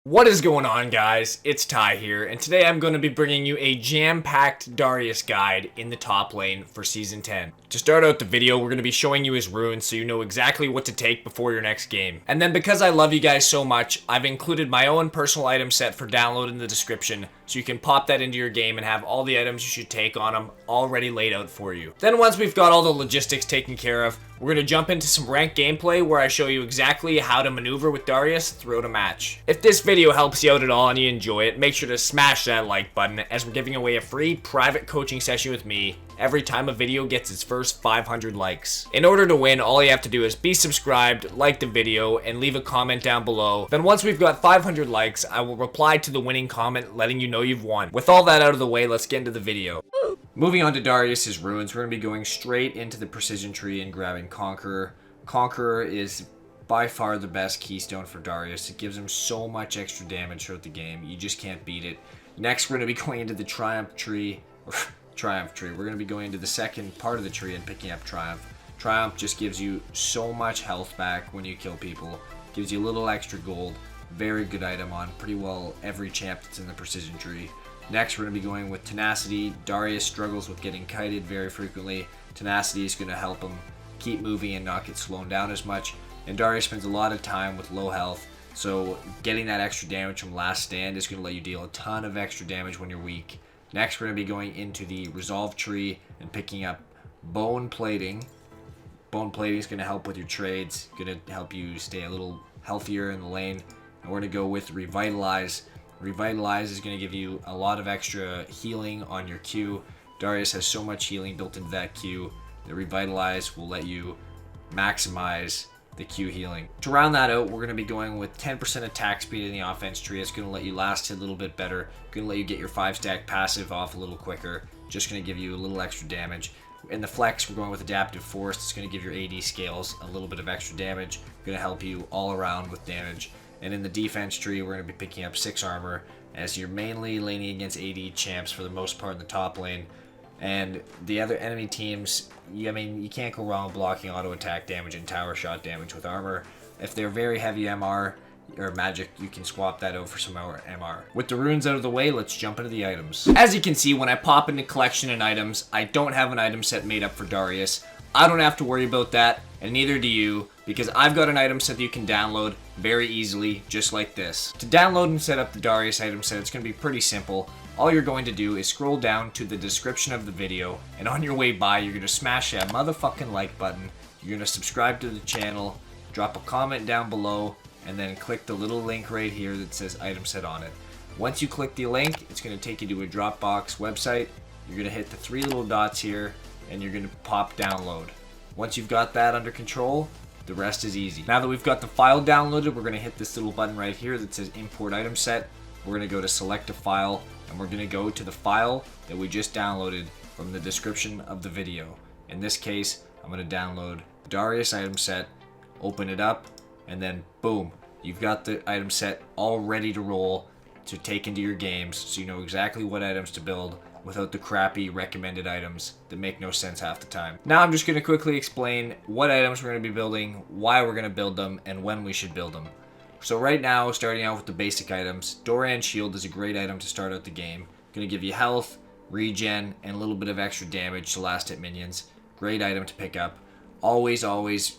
What is going on, guys? It's Ty here, and today I'm going to be bringing you a jam-packed Darius guide in the top lane for Season 10. To start out the video, we're going to be showing you his runes so you know exactly what to take before your next game. And then because I love you guys so much, I've included my own personal item set for download in the description, so you can pop that into your game and have all the items you should take on them already laid out for you. Then once we've got all the logistics taken care of, we're going to jump into some ranked gameplay where I show you exactly how to maneuver with Darius throughout a match. If this video helps you out at all and you enjoy it, make sure to smash that like button as we're giving away a free private coaching session with me every time a video gets its first 500 likes. In order to win, all you have to do is be subscribed, like the video, and leave a comment down below. Then once we've got 500 likes, I will reply to the winning comment letting you know you've won. With all that out of the way, let's get into the video. Moving on to Darius' runes, we're going to be going straight into the precision tree and grabbing Conqueror. Conqueror is by far the best keystone for Darius. It gives him so much extra damage throughout the game. You just can't beat it. Next, we're going to be going into the Triumph tree. We're going to be going into the second part of the tree and picking up Triumph. Triumph just gives you so much health back when you kill people. Gives you a little extra gold. Very good item on pretty well every champ that's in the precision tree. Next, we're going to be going with Tenacity. Darius struggles with getting kited very frequently. Tenacity is going to help him keep moving and not get slowed down as much. And Darius spends a lot of time with low health, so getting that extra damage from Last Stand is going to let you deal a ton of extra damage when you're weak. Next, we're going to be going into the Resolve tree and picking up Bone Plating. Bone Plating is going to help with your trades, going to help you stay a little healthier in the lane. And we're going to go with Revitalize. Revitalize is going to give you a lot of extra healing on your Q. Darius has so much healing built into that Q that Revitalize will let you maximize the Q healing. To round that out, we're going to be going with 10% attack speed in the offense tree. It's going to let you last a little bit better. Going to let you get your 5-stack passive off a little quicker. Just going to give you a little extra damage. In the flex, we're going with Adaptive Force. It's going to give your AD scales a little bit of extra damage. Going to help you all around with damage. And in the defense tree, we're going to be picking up 6 armor as you're mainly laning against AD champs for the most part in the top lane. And the other enemy teams, you can't go wrong blocking auto attack damage and tower shot damage with armor. If they're very heavy MR or magic, you can swap that out for some more MR. With the runes out of the way, let's jump into the items. As you can see, when I pop into collection and items, I don't have an item set made up for Darius. I don't have to worry about that, and neither do you, because I've got an item set that you can download very easily, just like this. To download and set up the Darius item set, it's going to be pretty simple. All you're going to do is scroll down to the description of the video, and on your way by, you're going to smash that motherfucking like button, you're going to subscribe to the channel, drop a comment down below, and then click the little link right here that says item set on it. Once you click the link, it's going to take you to a Dropbox website. You're going to hit the 3 little dots here, and you're going to pop download. Once you've got that under control, the rest is easy. Now that we've got the file downloaded, we're going to hit this little button right here that says import item set. We're going to go to select a file, and we're going to go to the file that we just downloaded from the description of the video. In this case, I'm going to download Darius item set, open it up, and then boom, you've got the item set all ready to roll to take into your games, so you know exactly what items to build without the crappy recommended items that make no sense half the time. Now I'm just going to quickly explain what items we're going to be building, why we're going to build them, and when we should build them. So right now, starting out with the basic items, Doran Shield is a great item to start out the game. Going to give you health, regen, and a little bit of extra damage to last hit minions. Great item to pick up. Always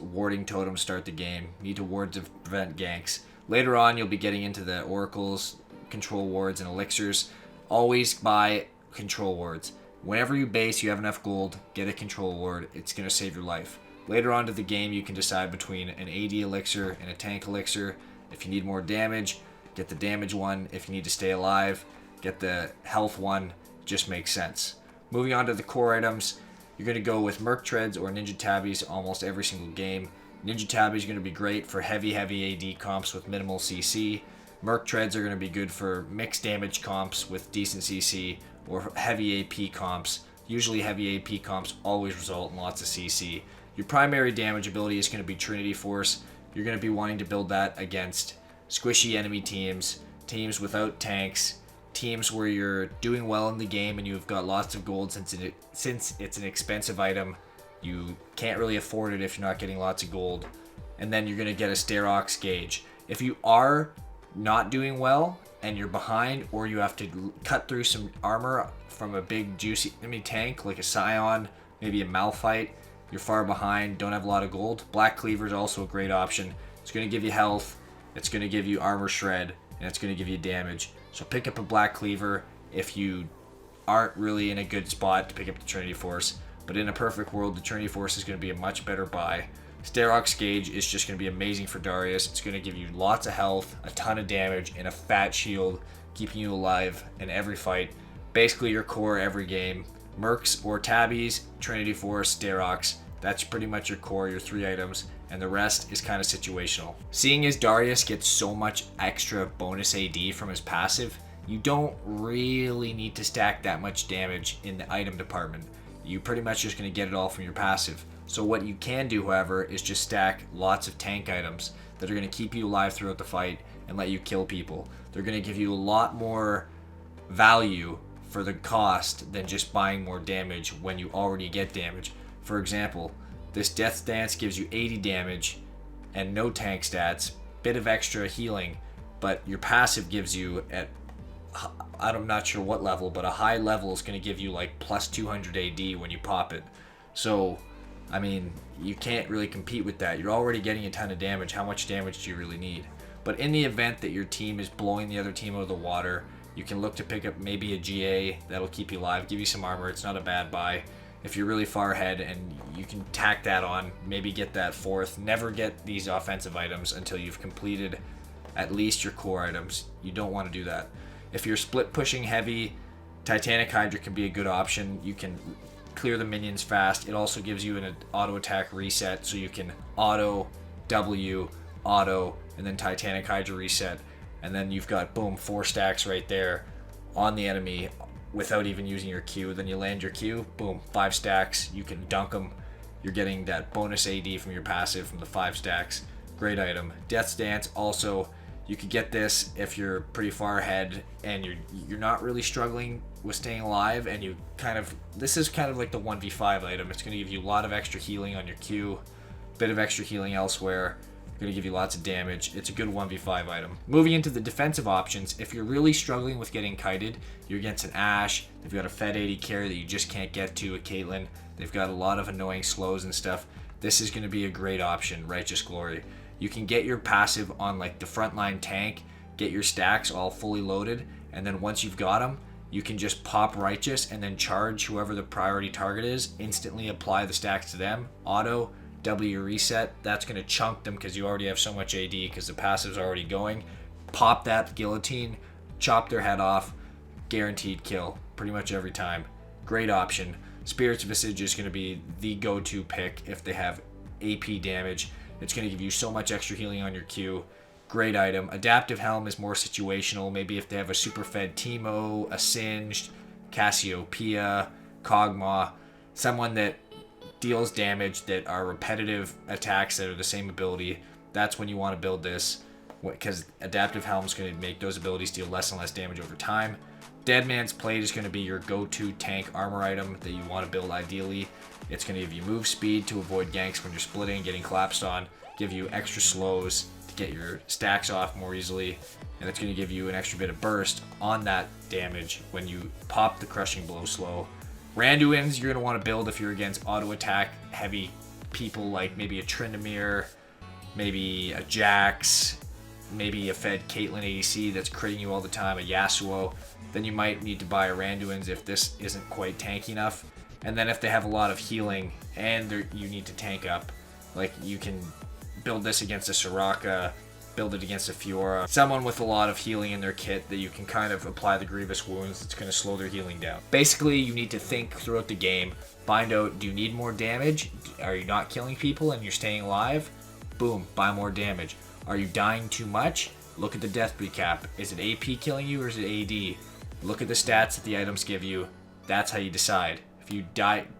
warding totems start the game. Need to ward to prevent ganks. Later on, you'll be getting into the oracles, control wards, and elixirs. Always buy control wards. Whenever you base, you have enough gold, get a control ward. It's going to save your life. Later on to the game, you can decide between an AD elixir and a tank elixir. If you need more damage, get the damage one. If you need to stay alive, get the health one. Just makes sense. Moving on to the core items, you're going to go with Merc Treads or Ninja Tabbies almost every single game. Ninja Tabbies are going to be great for heavy AD comps with minimal CC. Merc Treads are going to be good for mixed damage comps with decent CC or heavy AP comps. Usually heavy AP comps always result in lots of CC. Your primary damage ability is going to be Trinity Force. You're going to be wanting to build that against squishy enemy teams, teams without tanks, teams where you're doing well in the game and you've got lots of gold since it's an expensive item. You can't really afford it if you're not getting lots of gold. And then you're going to get a Starox Gauge. If you are not doing well and you're behind, or you have to cut through some armor from a big juicy enemy tank like a Scion, maybe a Malphite, you're far behind, don't have a lot of gold, Black Cleaver is also a great option. It's going to give you health, it's going to give you armor shred, and it's going to give you damage. So pick up a Black Cleaver if you aren't really in a good spot to pick up the Trinity Force. But in a perfect world, the Trinity Force is going to be a much better buy. Sterox Gauge is just going to be amazing for Darius. It's going to give you lots of health, a ton of damage, and a fat shield, keeping you alive in every fight. Basically your core every game. Mercs or Tabbies, Trinity Force, Sterox. That's pretty much your core, your 3 items, and the rest is kind of situational. Seeing as Darius gets so much extra bonus AD from his passive, you don't really need to stack that much damage in the item department. You're pretty much just going to get it all from your passive. So what you can do, however, is just stack lots of tank items that are going to keep you alive throughout the fight and let you kill people. They're going to give you a lot more value for the cost than just buying more damage when you already get damage. For example, this Death Dance gives you 80 damage and no tank stats, bit of extra healing, but your passive gives you at, I'm not sure what level, but a high level is going to give you like plus 200 AD when you pop it. So, I mean, you can't really compete with that. You're already getting a ton of damage. How much damage do you really need? But in the event that your team is blowing the other team out of the water, you can look to pick up maybe a GA that'll keep you alive, give you some armor. It's not a bad buy if you're really far ahead, and you can tack that on, maybe get that 4th. Never get these offensive items until you've completed at least your core items. You don't want to do that. If you're split pushing heavy, Titanic Hydra can be a good option. You can clear the minions fast. It also gives you an auto attack reset, so you can auto, W, auto, and then Titanic Hydra reset. And then you've got, boom, 4 stacks right there on the enemy without even using your Q. Then you land your Q, boom, 5 stacks. You can dunk them. You're getting that bonus AD from your passive from the 5 stacks. Great item. Death's Dance also, you could get this if you're pretty far ahead and you're not really struggling with staying alive, and you kind of, this is kind of like the 1v5 item. It's going to give you a lot of extra healing on your Q, bit of extra healing elsewhere. Going to give you lots of damage. It's a good 1v5 item. Moving into the defensive options, if you're really struggling with getting kited, you're against an Ashe, they've got a Fed 80 carry that you just can't get to, a Caitlyn, they've got a lot of annoying slows and stuff. This is going to be a great option, Righteous Glory. You can get your passive on like the frontline tank, get your stacks all fully loaded, and then once you've got them, you can just pop Righteous and then charge whoever the priority target is, instantly apply the stacks to them, auto, W reset. That's going to chunk them because you already have so much AD because the passive's already going. Pop that guillotine, chop their head off, guaranteed kill pretty much every time. Great option. Spirit's Visage is going to be the go-to pick if they have AP damage. It's going to give you so much extra healing on your Q. Great item. Adaptive Helm is more situational. Maybe if they have a super fed Teemo, a Singed, Cassiopeia, Kog'Maw, someone that deals damage that are repetitive attacks that are the same ability, that's when you want to build this, because Adaptive Helm is going to make those abilities deal less and less damage over time. Dead Man's Plate is going to be your go-to tank armor item that you want to build ideally. It's going to give you move speed to avoid ganks when you're splitting and getting collapsed on, give you extra slows to get your stacks off more easily, and it's going to give you an extra bit of burst on that damage when you pop the Crushing Blow slow. Randuins you're going to want to build if you're against auto attack heavy people like maybe a Tryndamere, maybe a Jax, maybe a fed Caitlyn ADC that's critting you all the time, a Yasuo. Then you might need to buy a Randuins if this isn't quite tanky enough. And then if they have a lot of healing and you need to tank up, like you can build this against a Soraka, build it against a Fiora, someone with a lot of healing in their kit that you can kind of apply the Grievous Wounds that's going to slow their healing down. Basically, you need to think throughout the game, find out, do you need more damage? Are you not killing people and you're staying alive? Boom, buy more damage. Are you dying too much? Look at the death recap. Is it AP killing you or is it AD? Look at the stats that the items give you. That's how you decide. If you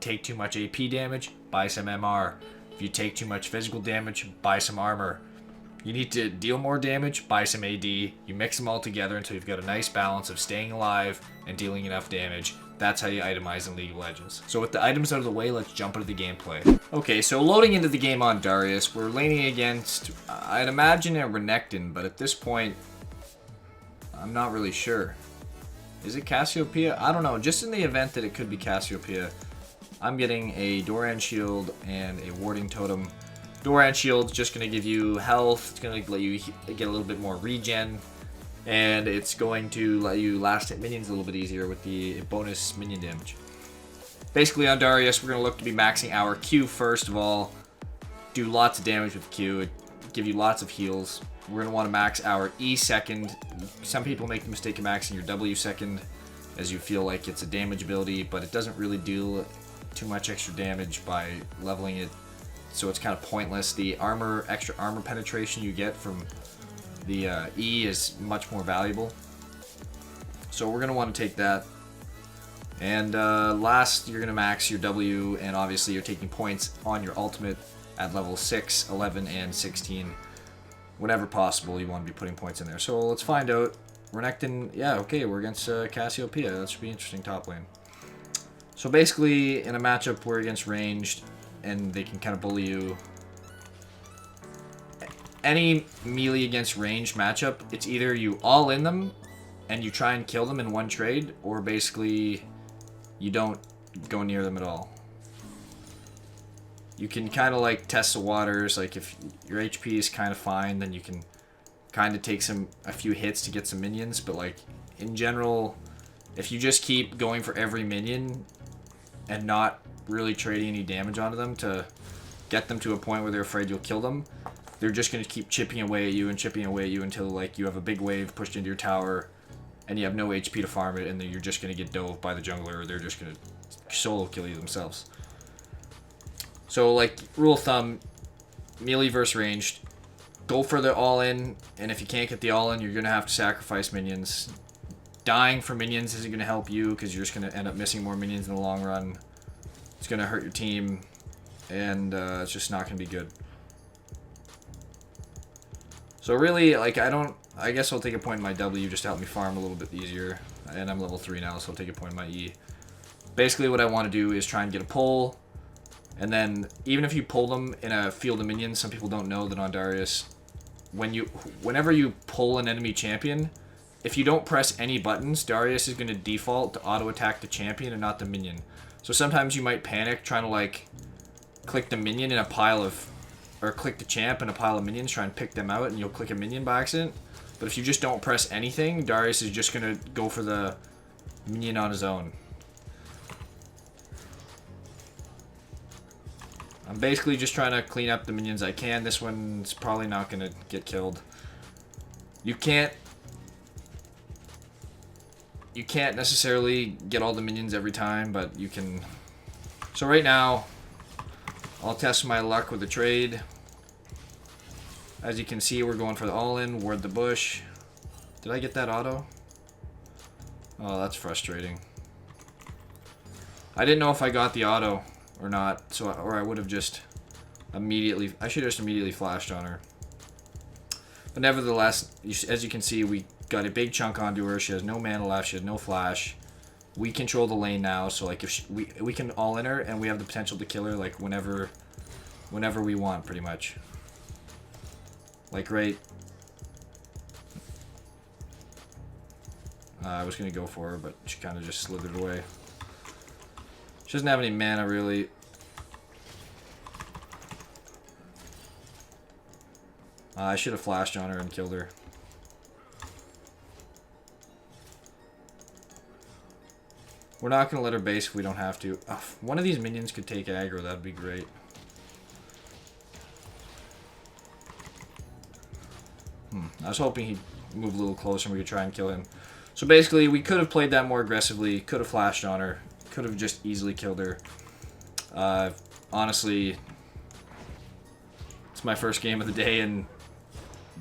take too much AP damage, buy some MR. If you take too much physical damage, buy some armor. You need to deal more damage, buy some AD. You mix them all together until you've got a nice balance of staying alive and dealing enough damage. That's how you itemize in League of Legends. So with the items out of the way, let's jump into the gameplay. Okay, so loading into the game on Darius, we're laning against, I'd imagine a Renekton, but at this point, I'm not really sure. Is it Cassiopeia? I don't know. Just in the event that it could be Cassiopeia, I'm getting a Doran Shield and a Warding Totem. Doran Shield's just going to give you health. It's going to let you get a little bit more regen. And it's going to let you last hit minions a little bit easier with the bonus minion damage. Basically on Darius, we're going to look to be maxing our Q first of all. Do lots of damage with Q. Give you lots of heals. We're going to want to max our E second. Some people make the mistake of maxing your W second as you feel like it's a damage ability, but it doesn't really do too much extra damage by leveling it, so it's kind of pointless. The extra armor penetration you get from the E is much more valuable. So we're going to want to take that. And last, you're going to max your W, and obviously you're taking points on your ultimate at level 6, 11, and 16. Whenever possible, you want to be putting points in there. So let's find out. Renekton, yeah, okay, we're against Cassiopeia. That should be interesting top lane. So basically, in a matchup, we're against ranged, and they can kind of bully you. Any melee against ranged matchup, it's either you all in them, and you try and kill them in one trade, or basically, you don't go near them at all. You can kind of like test the waters, like if your HP is kind of fine, then you can kind of take a few hits to get some minions, but like in general, if you just keep going for every minion and not really trading any damage onto them to get them to a point where they're afraid you'll kill them, they're just going to keep chipping away at you and chipping away at you until like you have a big wave pushed into your tower and you have no HP to farm it, and then you're just going to get dove by the jungler, or they're just going to solo kill you themselves. So, like, rule of thumb, melee versus ranged, go for the all-in, and if you can't get the all-in, you're going to have to sacrifice minions. Dying for minions isn't going to help you, because you're just going to end up missing more minions in the long run. It's going to hurt your team, and it's just not going to be good. So really, like, I guess I'll take a point in my W just to help me farm a little bit easier, and I'm level 3 now, so I'll take a point in my E. Basically, what I want to do is try and get a pull. And then, even if you pull them in a field of minions, some people don't know that on Darius, whenever you pull an enemy champion, if you don't press any buttons, Darius is going to default to auto-attack the champion and not the minion. So sometimes you might panic trying to, like, click the minion in a pile of, or click the champ in a pile of minions, try and pick them out, and you'll click a minion by accident. But if you just don't press anything, Darius is just going to go for the minion on his own. I'm basically just trying to clean up the minions I can. This one's probably not going to get killed. You can't necessarily get all the minions every time, but you can. So right now, I'll test my luck with the trade. As you can see, we're going for the all-in, ward the bush. Did I get that auto? Oh, that's frustrating. I didn't know if I got the auto or not, or I would have just immediately, I should have just immediately flashed on her. But nevertheless, as you can see, we got a big chunk onto her. She has no mana left, she has no flash. We control the lane now, so like if we can all in her, and we have the potential to kill her like whenever we want, pretty much. Like right. I was gonna go for her, but she kind of just slithered away. She doesn't have any mana, really. I should have flashed on her and killed her. We're not going to let her base if we don't have to. If one of these minions could take aggro, that'd be great. I was hoping he'd move a little closer and we could try and kill him. So basically, we could have played that more aggressively, could have flashed on her, could have just easily killed her. Honestly, it's my first game of the day, and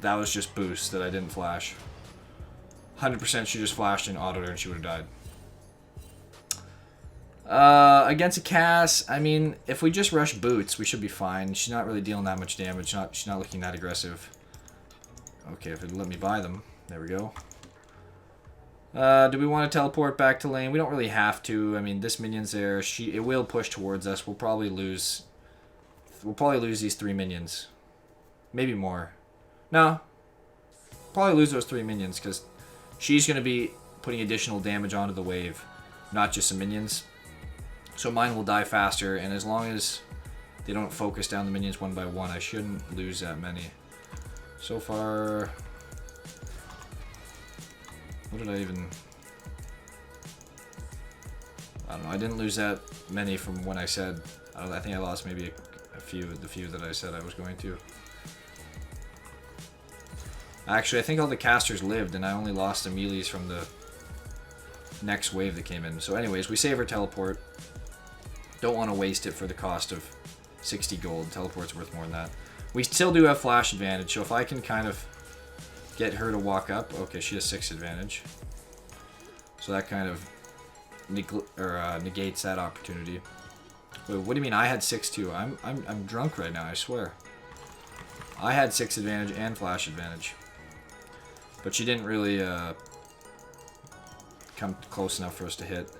that was just boost that I didn't flash. 100% she just flashed and autoed her and she would have died. Against a Cass, I mean, if we just rush boots, we should be fine. She's not really dealing that much damage. She's not looking that aggressive. Okay, if it'd let me buy them. There we go. Do we want to teleport back to lane? We don't really have to. I mean, this minion's there. It will push towards us. We'll probably lose these 3 minions. Maybe more. No. Probably lose those 3 minions, because she's going to be putting additional damage onto the wave, not just the minions. So mine will die faster, and as long as they don't focus down the minions one by one, I shouldn't lose that many. So far, what did I even... I don't know, I didn't lose that many from when I said... I think I lost maybe a few, the few that I said I was going to. Actually, I think all the casters lived, and I only lost the melees from the next wave that came in. So anyways, we save our teleport. Don't want to waste it for the cost of 60 gold. Teleport's worth more than that. We still do have flash advantage, so if I can kind of get her to walk up... Okay, she has 6 advantage. So that kind of negates that opportunity. Wait, what do you mean I had 6 too? I'm drunk right now, I swear. I had 6 advantage and flash advantage. But she didn't really come close enough for us to hit.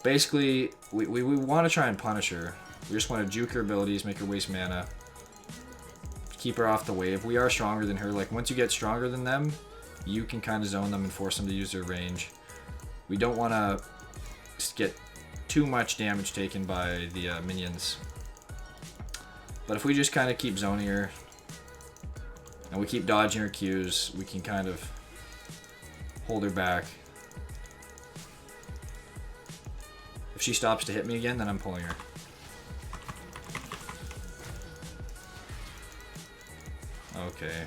Basically, we want to try and punish her. We just want to juke her abilities, make her waste mana. Keep her off the wave. We are stronger than her. Like, once you get stronger than them, you can kind of zone them and force them to use their range. We don't want to get too much damage taken by the minions. But if we just kind of keep zoning her, and we keep dodging her Qs, we can kind of hold her back. If she stops to hit me again, then I'm pulling her. Okay.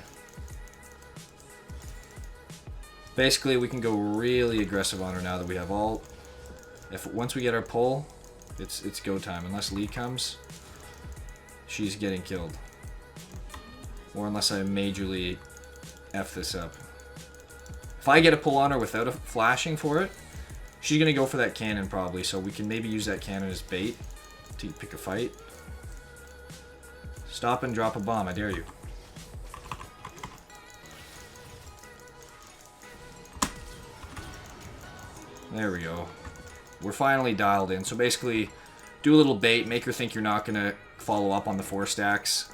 Basically, we can go really aggressive on her now that we have all... Once we get our pull, it's go time. Unless Lee comes, she's getting killed. Or unless I majorly F this up. If I get a pull on her without a flashing for it, she's going to go for that cannon probably, so we can maybe use that cannon as bait to pick a fight. Stop and drop a bomb, I dare you. There we go. We're finally dialed in. So basically, do a little bait, make her think you're not going to follow up on the 4 stacks.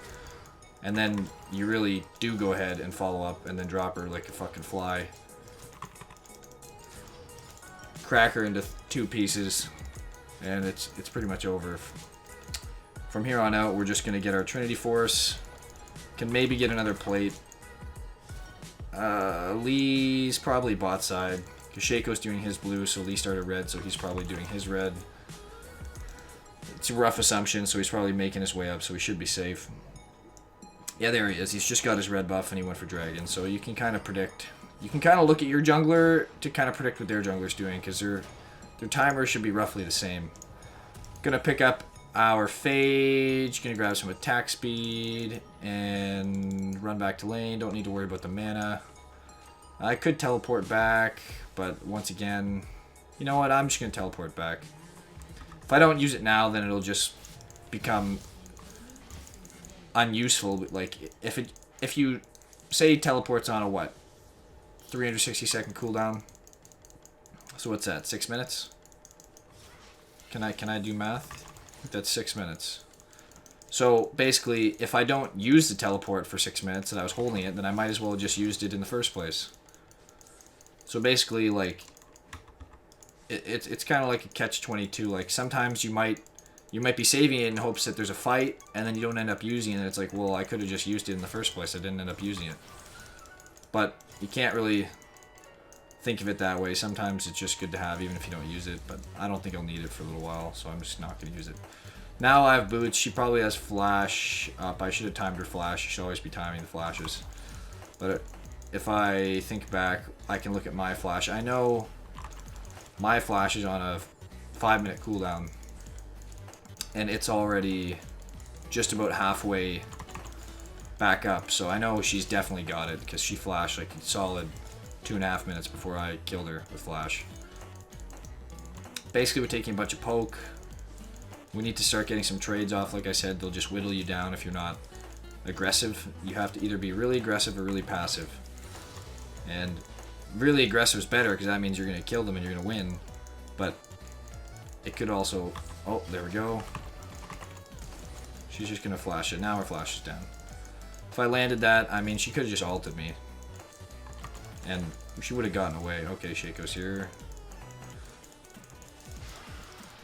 And then you really do go ahead and follow up and then drop her like a fucking fly. Crack her into 2 pieces. And it's pretty much over. From here on out, we're just going to get our Trinity Force. Can maybe get another plate. Lee's probably bot side. Because Shaco's doing his blue, so Lee started red, so he's probably doing his red. It's a rough assumption, so he's probably making his way up, so he should be safe. Yeah, there he is. He's just got his red buff, and he went for dragon. So you can kind of predict. You can kind of look at your jungler to kind of predict what their jungler's doing, because their timers should be roughly the same. Gonna pick up our Phage. Gonna grab some attack speed, and run back to lane. Don't need to worry about the mana. I could teleport back, but once again, you know what? I'm just going to teleport back. If I don't use it now, then it'll just become unuseful. Like, if you say teleports on a what? 360-second cooldown. So what's that? 6 minutes? Can I do math? I think that's 6 minutes. So basically, if I don't use the teleport for 6 minutes and I was holding it, then I might as well have just used it in the first place. So basically, like, it's kind of like a catch-22. Like, sometimes you might be saving it in hopes that there's a fight, and then you don't end up using it. And it's like, well, I could have just used it in the first place. I didn't end up using it. But you can't really think of it that way. Sometimes it's just good to have, even if you don't use it. But I don't think I'll need it for a little while, so I'm just not going to use it. Now I have boots. She probably has flash up. I should have timed her flash. She should always be timing the flashes. But if I think back, I can look at my flash. I know my flash is on a 5-minute cooldown. And it's already just about halfway back up. So I know she's definitely got it, because she flashed like a solid 2.5 minutes before I killed her with flash. Basically, we're taking a bunch of poke. We need to start getting some trades off. Like I said, they'll just whittle you down if you're not aggressive. You have to either be really aggressive or really passive. And really aggressive is better, because that means you're going to kill them and you're going to win. But it could also... Oh, there we go. She's just going to flash it. Now her flash is down. If I landed that, I mean, she could have just ulted me. And She would have gotten away. Okay, Shaco's here.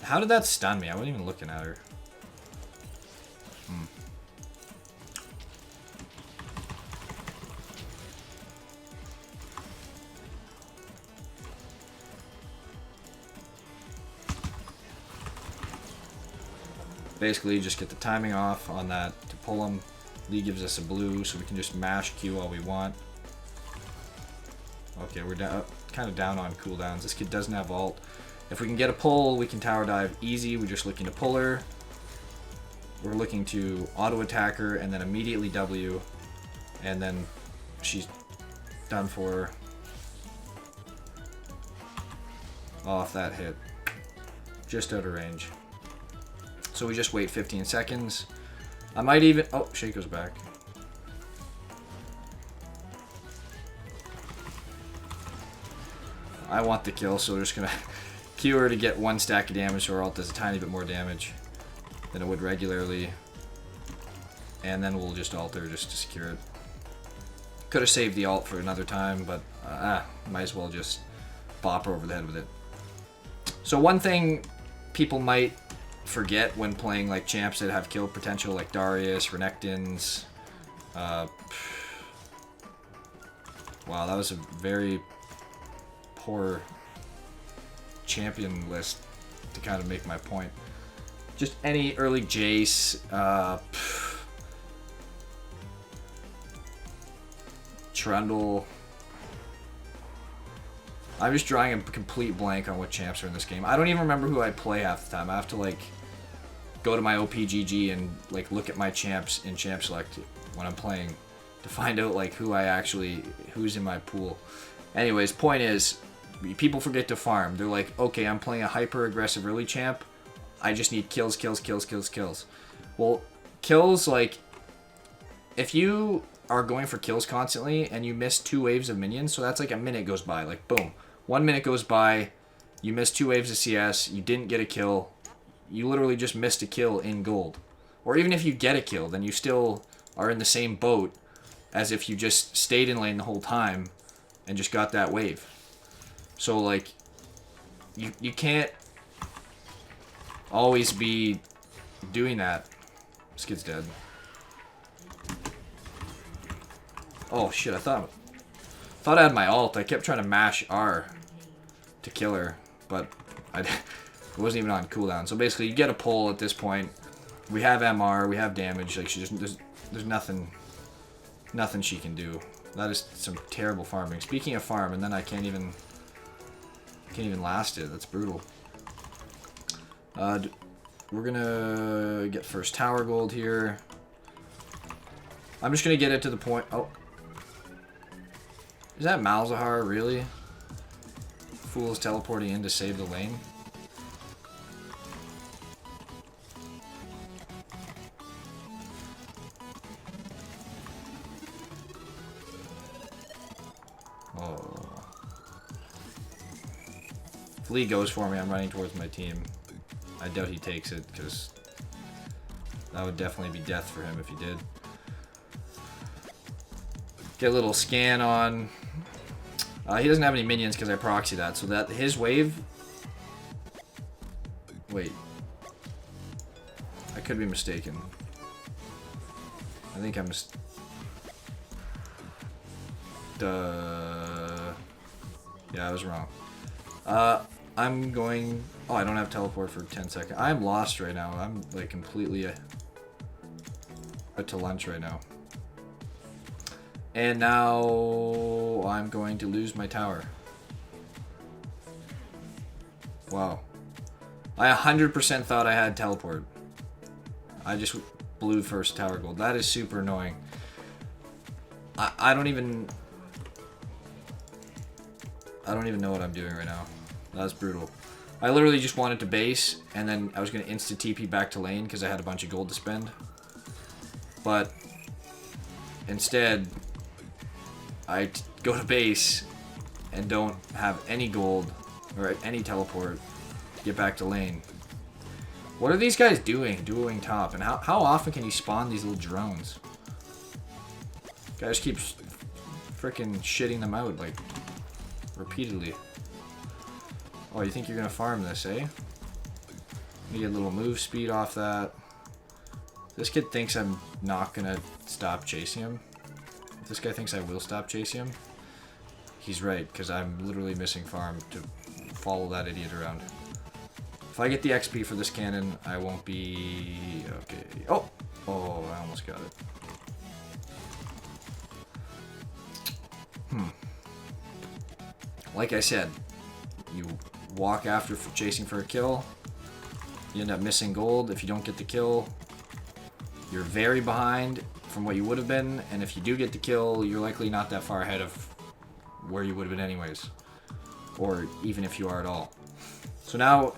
How did that stun me? I wasn't even looking at her. Basically, just get the timing off on that to pull him. Lee gives us a blue, so we can just mash Q all we want. Okay, we're down, kind of down on cooldowns. This kid doesn't have ult. If we can get a pull, we can tower dive easy. We're just looking to pull her. We're looking to auto attack her and then immediately W. And then she's done for. Off that hit. Just out of range. So we just wait 15 seconds. I might even... Oh, Shaco's back. I want the kill, so we're just going to Q her to get 1 stack of damage, so her ult does a tiny bit more damage than it would regularly. And then we'll just ult her just to secure it. Could have saved the ult for another time, but might as well just bop her over the head with it. So one thing people might forget when playing like champs that have kill potential, like Darius, Renekton's. Wow, that was a very poor champion list to kind of make my point. Just any early Jace, Trundle. I'm just drawing a complete blank on what champs are in this game. I don't even remember who I play half the time. I have to like go to my OPGG and like look at my champs in Champ Select when I'm playing to find out like who's in my pool. Anyways, point is, people forget to farm. They're like, okay, I'm playing a hyper aggressive early champ. I just need kills, kills, kills, kills, kills. Well, kills, like, if you are going for kills constantly and you miss 2 waves of minions, so that's like a minute goes by, like boom. 1 minute goes by, you missed 2 waves of CS, you didn't get a kill, you literally just missed a kill in gold. Or even if you get a kill, then you still are in the same boat as if you just stayed in lane the whole time and just got that wave. So like, you can't always be doing that. This kid's dead. Oh shit, I thought I had my ult. I kept trying to mash R to kill her, but it wasn't even on cooldown. So basically, you get a pull at this point. We have MR, we have damage. Like there's nothing she can do. That is some terrible farming. Speaking of farm, and then I can't even last it. That's brutal. We're gonna get first tower gold here. I'm just gonna get it to the point. Oh. Is that Malzahar, really? Fool's teleporting in to save the lane. Oh. If Lee goes for me, I'm running towards my team. I doubt he takes it, because that would definitely be death for him if he did. Get a little scan on. He doesn't have any minions because I proxy that, so that his wave. Wait, I could be mistaken. I think I'm just. Yeah, I was wrong. I'm going. Oh, I don't have teleport for 10 seconds. I'm lost right now. I'm like completely to lunch right now. And now I'm going to lose my tower. Wow. I 100% thought I had teleport. I just blew first tower gold. That is super annoying. I don't even know what I'm doing right now. That's brutal. I literally just wanted to base, and then I was going to insta-TP back to lane because I had a bunch of gold to spend. But instead, I go to base and don't have any gold or any teleport to get back to lane. What are these guys doing, dueling top? And how often can you spawn these little drones? Guys keep freaking shitting them out. Like, repeatedly. Oh, you think you're gonna farm this, eh? You get a little move speed off that. This kid thinks I'm not gonna stop chasing him. If this guy thinks I will stop chasing him, he's right, because I'm literally missing farm to follow that idiot around. If I get the XP for this cannon, I won't be... okay. Oh! Oh, I almost got it. Like I said, you walk after chasing for a kill, you end up missing gold. If you don't get the kill, you're very behind from what you would have been, and if you do get the kill, you're likely not that far ahead of where you would have been anyways, or even if you are at all. So now,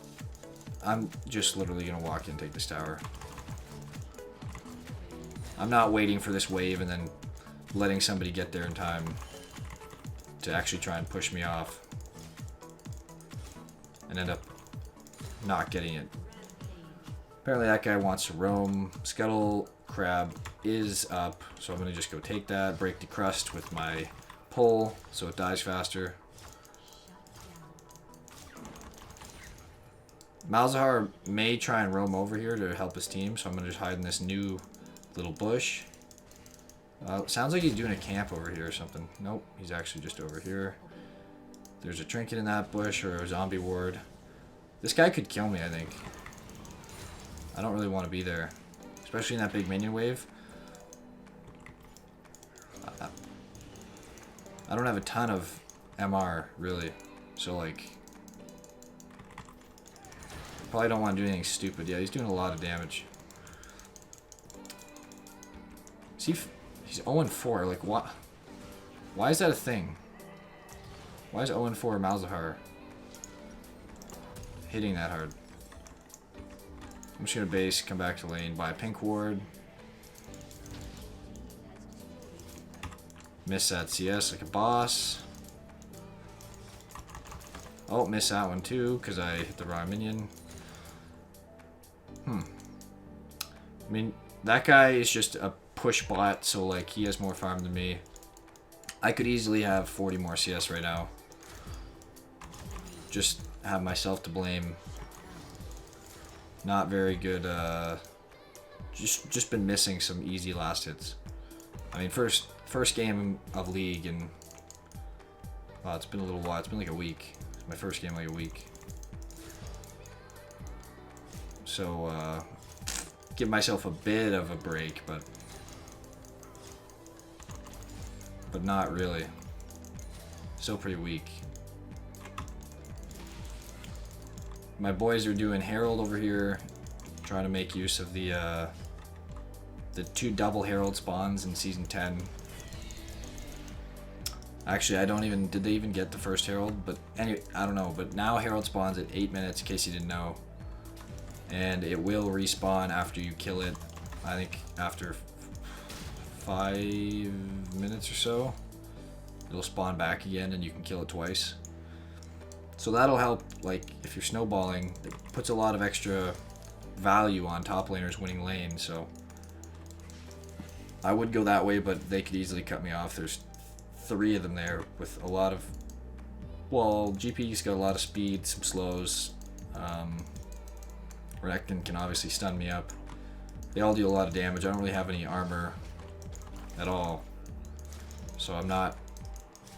I'm just literally going to walk in and take this tower. I'm not waiting for this wave and then letting somebody get there in time to actually try and push me off and end up not getting it. Apparently that guy wants to roam. Scuttle Crab is up, so I'm going to just go take that, break the crust with my pull so it dies faster. Malzahar may try and roam over here to help his team, so I'm going to just hide in this new little bush. Sounds like he's doing a camp over here or something. Nope, he's actually just over here. There's a trinket in that bush or a zombie ward. This guy could kill me, I think. I don't really want to be there, especially in that big minion wave. I don't have a ton of MR, really. So, like, probably don't want to do anything stupid. Yeah, he's doing a lot of damage. See, he's 0-4. Like, what? Why is that a thing? Why is 0-4 Malzahar hitting that hard? I'm just gonna base, come back to lane, buy a pink ward. Miss that CS like a boss. Oh, miss that one too, because I hit the wrong minion. I mean, that guy is just a push bot, so like he has more farm than me. I could easily have 40 more CS right now. Just have myself to blame. Not very good, just been missing some easy last hits. I mean, first game of League, and wow, it's been a little while. It's been like a week. It's my first game like a week. So, give myself a bit of a break, but not really. Still pretty weak. My boys are doing Herald over here, trying to make use of the 2 double Herald spawns in Season 10. Actually, I don't even... did they even get the first Herald? But anyway, I don't know. But now Herald spawns at 8 minutes, in case you didn't know. And it will respawn after you kill it. I think after 5 minutes or so. It'll spawn back again and you can kill it twice. So that'll help, like, if you're snowballing. It puts a lot of extra value on top laners winning lane, so... I would go that way, but they could easily cut me off. There's 3 of them there with a lot of... well, GP's got a lot of speed, some slows. Renekton can obviously stun me up. They all do a lot of damage. I don't really have any armor at all. So I'm not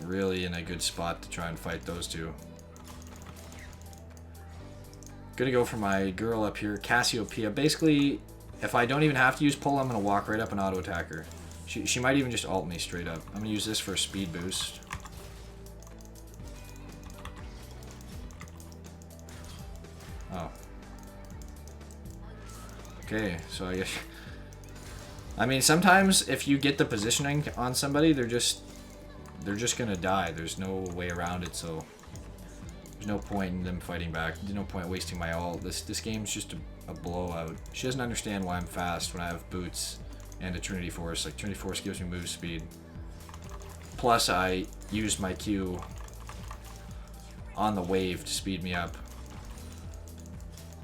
really in a good spot to try and fight those two. Gonna go for my girl up here, Cassiopeia. Basically, if I don't even have to use pull, I'm gonna walk right up and auto attack her. She might even just ult me straight up. I'm gonna use this for a speed boost. Oh. Okay, so I guess... I mean, sometimes if you get the positioning on somebody, they're just gonna die. There's no way around it, so... there's no point in them fighting back. There's no point wasting my ult. This game's just a blowout. She doesn't understand why I'm fast when I have boots and a Trinity Force. Like, Trinity Force gives me move speed. Plus, I used my Q on the wave to speed me up.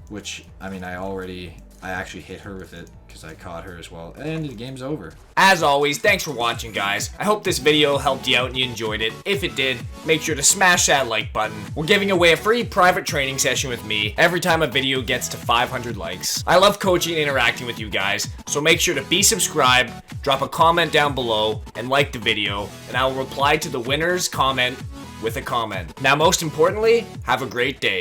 Which, I mean, I actually hit her with it because I caught her as well. And the game's over. As always, thanks for watching, guys. I hope this video helped you out and you enjoyed it. If it did, make sure to smash that like button. We're giving away a free private training session with me every time a video gets to 500 likes. I love coaching and interacting with you guys, so make sure to be subscribed, drop a comment down below, and like the video, and I will reply to the winner's comment with a comment. Now, most importantly, have a great day.